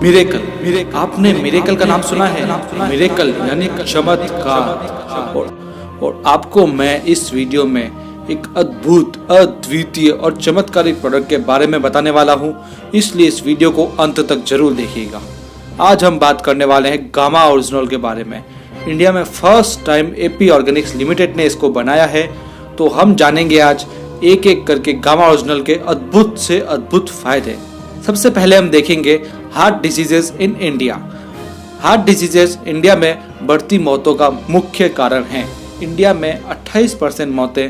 Miracle. आपने miracle का नाम सुना है? मिरेकल यानी चमत्कार। और आपको मैं इस वीडियो में एक अद्भुत, अद्वितीय और चमत्कारिक प्रोडक्ट के बारे में बताने वाला हूं, इसलिए इस वीडियो को अंत तक जरूर देखिएगा। आज हम बात करने वाले हैं गामा ओरिजिनल के बारे में। इंडिया में first time AP Organics limited ने इसको बनाया है, तो हम जानेंगे आज एक एक करके गामा ओरिजिनल के अद्भुत से अद्भुत फायदे। सबसे पहले हम देखेंगे heart diseases in India. Heart diseases India में बढ़ती मौतों का मुख्य कारण है। इंडिया में 28% मौतें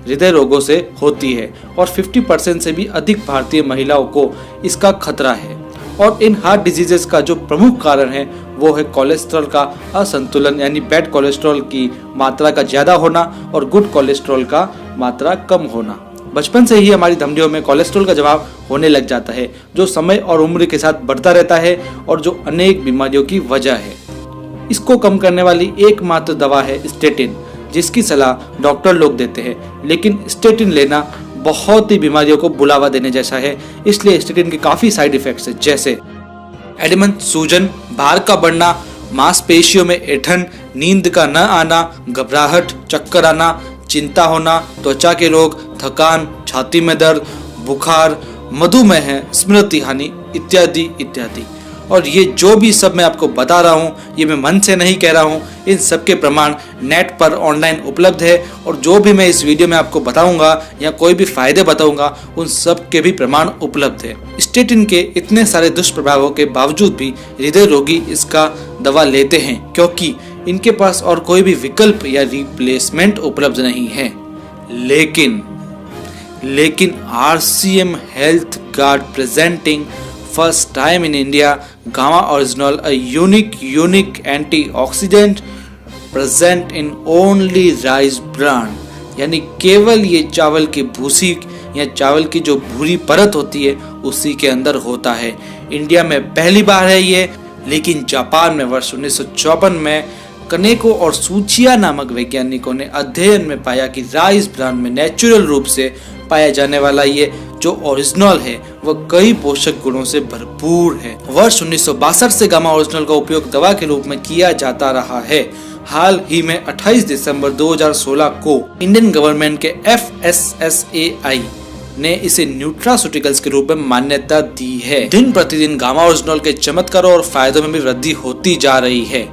हृदय रोगों से होती है और 50% से भी अधिक भारतीय महिलाओं को इसका खतरा है। और इन हार्ट डिजीजेस का जो प्रमुख कारण है वो है कोलेस्ट्रॉल का असंतुलन, यानी बैड कोलेस्ट्रॉल की मात्रा का ज्यादा होना और गुड कोलेस्ट्रॉल का मात्रा कम होना। बचपन से ही हमारी धमनियों में कोलेस्ट्रॉल का जमाव होने लग जाता है, जो समय और उम्र के साथ बढ़ता रहता है और जो अनेक बीमारियों की वजह है। इसको कम करने वाली एकमात्र दवा है स्टेटिन, जिसकी सलाह डॉक्टर लोग देते हैं, लेकिन स्टेटिन लेना बहुत ही बीमारियों को बुलावा देने जैसा है। इसलिए स्टेटिन के काफी साइड इफेक्ट्स है, जैसे एडिमन, सूजन, भार का बढ़ना, मांसपेशियों में ऐंठन, नींद का न आना, घबराहट, चक्कर आना, चिंता होना, त्वचा के रोग, थकान, छाती में दर्द, बुखार, मधुमेह, स्मृति हानि इत्यादि इत्यादि। और ये जो भी सब मैं आपको बता रहा हूँ, ये मैं मन से नहीं कह रहा हूँ। इन सब के प्रमाण नेट पर ऑनलाइन उपलब्ध है और जो भी मैं इस वीडियो में आपको बताऊंगा या कोई भी फायदे बताऊंगा, उन सब के भी प्रमाण उपलब्ध है। स्टेटिन के इतने सारे दुष्प्रभावों के बावजूद भी हृदय रोगी इसका दवा लेते हैं, क्योंकि इनके पास और कोई भी विकल्प या रिप्लेसमेंट उपलब्ध नहीं है। लेकिन RCM health guard presenting first time in India gamma original, a unique antioxidant present in only rice bran, यानी केवल ये चावल की भूसी या चावल की जो भूरी परत होती है उसी के अंदर होता है। इंडिया में पहली बार है ये, लेकिन जापान में वर्ष 1954 में कनेको और सूचिया नामक वैज्ञानिकों ने अध्ययन में पाया कि राइस ब्रान में नेचुरल रूप से पाया जाने वाला ये जो ओरिजिनल है वह कई पोषक गुणों से भरपूर है। वर्ष 1962 से गामा ओरिजिनल का उपयोग दवा के रूप में किया जाता रहा है। हाल ही में 28 दिसंबर 2016 को इंडियन गवर्नमेंट के FSSAI ने इसे न्यूट्रास्यूटिकल्स के रूप में मान्यता दी है। दिन प्रतिदिन गामा ओरिजिनल के चमत्कारों और फायदों में भी वृद्धि होती जा रही है,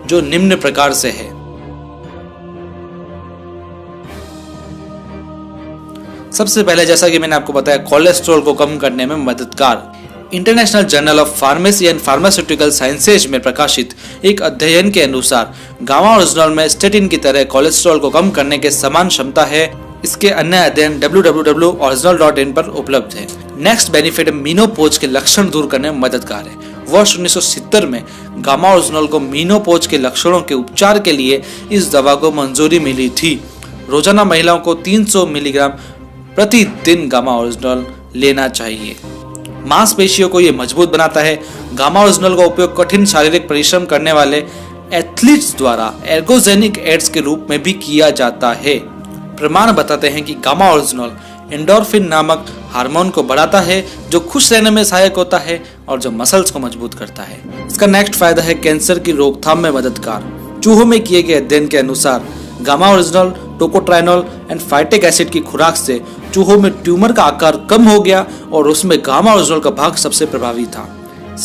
जो निम्न प्रकार से है। सबसे पहले, जैसा कि मैंने आपको बताया, कोलेस्ट्रॉल को कम करने में मददगार। International journal of pharmacy and pharmaceutical sciences में प्रकाशित एक अध्ययन के अनुसार गामा ओरिजिनल में स्टेटिन की तरह कोलेस्ट्रॉल को कम करने के समान क्षमता है। इसके अन्य अध्ययन www.original.in पर उपलब्ध है। नेक्स्ट बेनिफिट, मीनोपॉज के लक्षण दूर करने में मददगार है। वर्ष 1970 में गामा ओरिजिनल को मीनोपॉज के लक्षणों के उपचार के लिए इस दवा को मंजूरी मिली थी। रोजाना महिलाओं को 300 मिलीग्राम प्रतिदिन गामा ओरिजिनल लेना चाहिए। मांसपेशियों को यह मजबूत बनाता है। गामा ओरिजिनल का उपयोग कठिन शारीरिक परिश्रम करने वाले एथलीट्स द्वारा एर्गोजेनिक एड्स के रूप में भी किया जाता है। प्रमाण बताते हैं कि गामा ओरिजिनल एंडोर्फिन नामक हार्मोन को बढ़ाता है, जो खुश रहने में सहायक होता है और जो मसल्स को मजबूत करता है। इसका नेक्स्ट फायदा है कैंसर की रोकथाम में मददगार। चूहों में किए गए अध्ययन के अनुसार gamma oryzanol, tocotrienol and phytic acid की खुराक से चूहों में ट्यूमर का आकार कम हो गया और उसमें गामा ओरिजिनल का भाग सबसे प्रभावी था।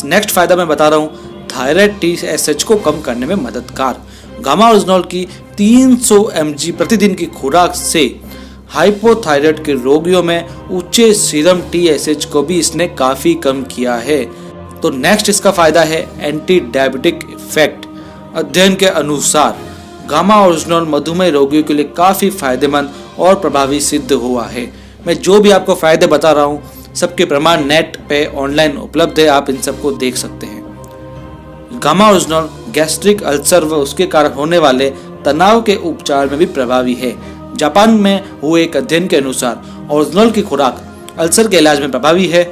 नेक्स्ट फायदा मैं बता रहा हूँ, थायराइड TSH को कम करने में मददगार। गामा ओरिजिनल की 300 mg प्रतिदिन की खुराक से हाइपोथायराइड के रोगियों में ऊंचे सीरम TSH को भी इसने काफी कम किया है। तो नेक्स्ट इसका फायदा है एंटी डायबिटिक इफेक्ट। अध्ययन के अनुसार गामा ओरिजिनल मधुमेह रोगियों के लिए काफी फायदेमंद और प्रभावी सिद्ध हुआ है। मैं जो भी आपको फायदे बता रहा हूँ, सबके प्रमाण नेट पे ऑनलाइन उपलब्ध है, आप इन सबको देख सकते हैं। गामा ओरिजिनल गैस्ट्रिक अल्सर व उसके कारण होने वाले तनाव के उपचार में भी प्रभावी है। जापान में हुए एक अध्ययन के अनुसार ओरिजिनल की खुराक अल्सर के इलाज में प्रभावी है।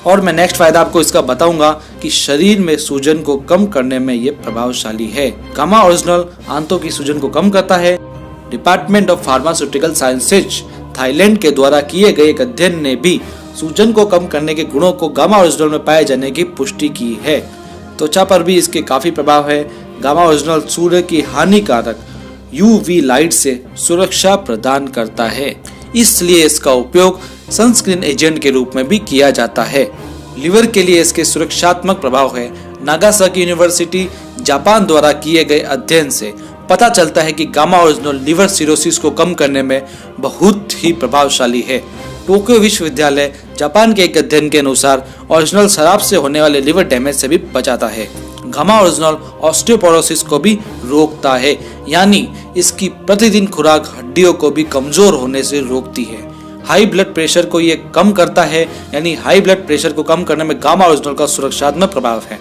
और मैं नेक्स्ट फायदा आपको इसका बताऊंगा कि शरीर में सूजन को कम करने में ये प्रभावशाली है। गामा ओरिजिनल आंतों की सूजन को कम करता है। Department of pharmaceutical sciences Thailand के द्वारा किए गए एक अध्ययन ने भी सूजन को कम करने के गुणों को गामा ओरिजिनल में पाए जाने की पुष्टि की है। त्वचा पर भी इसके काफी प्रभाव है। गामा ओरिजिनल सूर्य की हानिकारक यूवी लाइट से सुरक्षा प्रदान करता है, इसलिए इसका उपयोग सनस्क्रीन एजेंट के रूप में भी किया जाता है। लिवर के लिए इसके सुरक्षात्मक प्रभाव है। नागासाकी यूनिवर्सिटी जापान द्वारा किए गए अध्ययन से पता चलता है कि गामा ओरिजिनल लिवर सिरोसिस को कम करने में बहुत ही प्रभावशाली है। टोक्यो विश्वविद्यालय जापान के एक अध्ययन के अनुसार ओरिजिनल शराब से होने वाले लिवर डैमेज से भी बचाता है। गामा ओरिजिनल ऑस्टियोपोरोसिस को भी रोकता है, यानी इसकी प्रतिदिन खुराक हड्डियों को भी कमजोर होने से रोकती है। हाई ब्लड प्रेशर को ये कम करता है, यानी हाई ब्लड प्रेशर को कम करने में गामा ओरिजिनल का सुरक्षात्मक प्रभाव है।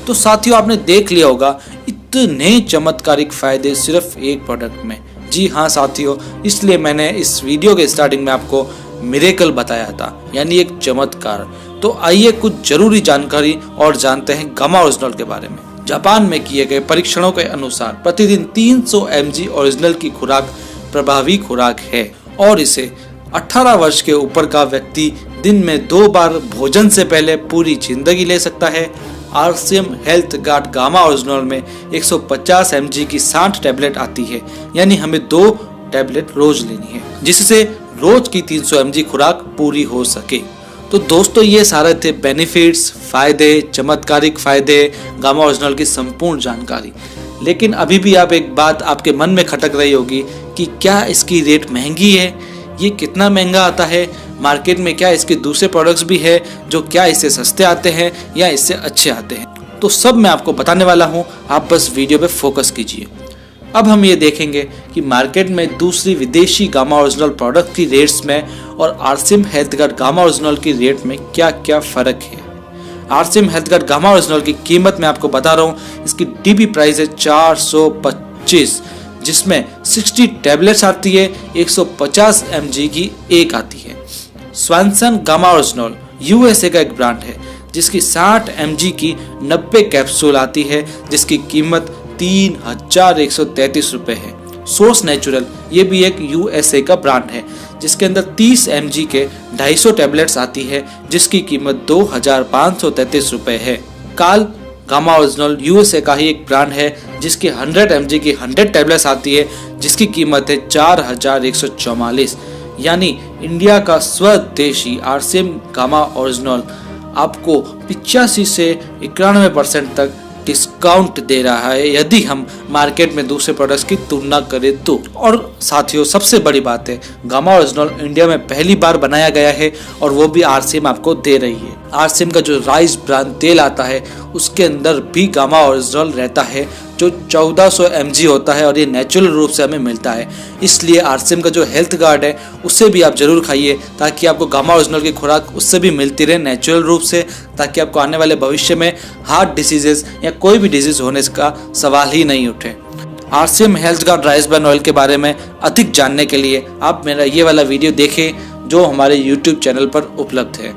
तो साथियों, आपने देख लिया होगा इतने चमत्कारिक फायदे सिर्फ एक प्रोडक्ट में। जी हाँ साथियों, इसलिए मैंने इस वीडियो के स्टार्टिंग में आपको मिरेकल बताया था, यानी एक चमत्कार। तो आइए कुछ जरूरी जानकारी और जानते हैं गामा ओरिजिनल के बारे में। जापान में किए गए परीक्षणों के अनुसार प्रतिदिन 300 mg ओरिजिनल की खुराक प्रभावी खुराक है और इसे 18 वर्ष के ऊपर का व्यक्ति दिन में 2 बार भोजन से पहले पूरी जिंदगी ले सकता है। RCM health guard gamma original में 150 mg की 60 टैबलेट आती है, यानी हमें 2 टैबलेट रोज लेनी है, जिससे रोज की 300 mg खुराक पूरी हो सके। तो दोस्तों, ये सारे थे बेनिफिट्स, फायदे, चमत्कारिक फायदे, गामा ओरिजिनल की संपूर्ण जानकारी। लेकिन अभी भी आप एक बात आपके मन में खटक रही होगी कि क्या इसकी रेट महंगी है? ये कितना महंगा आता है? मार्केट में क्या इसके दूसरे प्रोडक्ट्स भी है जो क्या इससे सस्ते आते हैं या इससे अच्छे आते हैं? तो सब मैं आपको बताने वाला हूँ, आप बस वीडियो पे फोकस कीजिए। अब हम ये देखेंगे कि मार्केट में दूसरी विदेशी गामा ओरिजिनल प्रोडक्ट की रेट्स में और RCM health guard gamma original की रेट में क्या क्या फर्क है। RCM health guard gamma original की कीमत मैं आपको बता रहा हूँ, इसकी डीपी प्राइस है 425, जिसमें 60 टैबलेट्स आती है, 150 mg की एक आती है। स्वानसन गामा ओरिजिनल यूएसए का एक ब्रांड है, जिसकी 60 mg की 90 कैप्सूल आती है, जिसकी कीमत 3133 रुपए है। सोर्स नेचुरल ये भी एक यूएसए का ब्रांड है, जिसके अंदर 30 mg के 250 टैबलेट्स आती है, जिसकी कीमत 2533 रुपए है। काल गामा ओरिजिनल यूएसए का ही एक ब्रांड है, जिसकी 100 mg की 100 टैबलेट्स आती है, जिसकी कीमत है 4144, यानी इंडिया का स्वदेशी आरसीएम गामा ओरिजिनल आपको 85 से 91% तक डिस्काउंट दे रहा है, यदि हम मार्केट में दूसरे प्रोडक्ट्स की तुलना करें तो। और साथियों, सबसे बड़ी बात है, गामा ओरिजिनल इंडिया में पहली बार बनाया गया है और वो भी आरसीएम आपको दे रही है। आरसीएम का जो राइस ब्रांड तेल आता है, उसके अंदर भी गामा ओरिजिनल रहता है, जो 1400 mg होता है और ये नेचुरल रूप से हमें मिलता है। इसलिए आरसीएम का जो हेल्थ गार्ड है, उससे भी आप जरूर खाइए, ताकि आपको गामा ओरिजिनल की खुराक उससे भी मिलती रहे नेचुरल रूप से, ताकि आपको आने वाले भविष्य में हार्ट डिसीजेस या कोई भी डिजीज होने का सवाल ही नहीं उठे। RCM health guard rice bran oil के बारे में अधिक जानने के लिए आप मेरा ये वाला वीडियो देखें, जो हमारे यूट्यूब चैनल पर उपलब्ध है।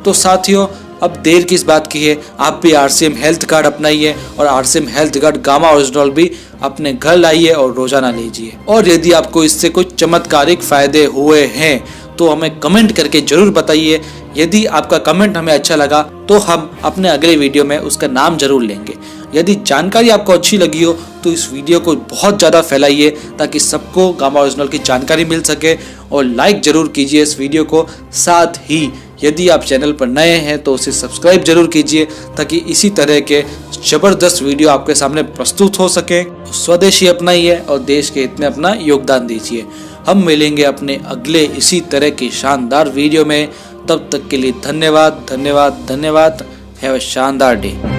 तो साथियों, अब देर किस बात की है, आप भी आरसीएम हेल्थ कार्ड अपनाइए और RCM health card gamma original भी अपने घर लाइए और रोजाना लीजिए। और यदि आपको इससे कुछ चमत्कारिक फायदे हुए हैं तो हमें कमेंट करके जरूर बताइए। यदि आपका कमेंट हमें अच्छा लगा तो हम अपने अगले वीडियो में उसका नाम जरूर लेंगे। यदि जानकारी आपको अच्छी लगी हो तो इस वीडियो को बहुत ज़्यादा फैलाइए, ताकि सबको गामा ओरिजिनल की जानकारी मिल सके, और लाइक जरूर कीजिए इस वीडियो को। साथ ही यदि आप चैनल पर नए हैं तो उसे सब्सक्राइब जरूर कीजिए, ताकि इसी तरह के जबरदस्त वीडियो आपके सामने प्रस्तुत हो सके। स्वदेशी अपनाइए और देश के हित में अपना योगदान दीजिए। हम मिलेंगे अपने अगले इसी तरह की शानदार वीडियो में। तब तक के लिए धन्यवाद, धन्यवाद, धन्यवाद। हैव अ शानदार डे।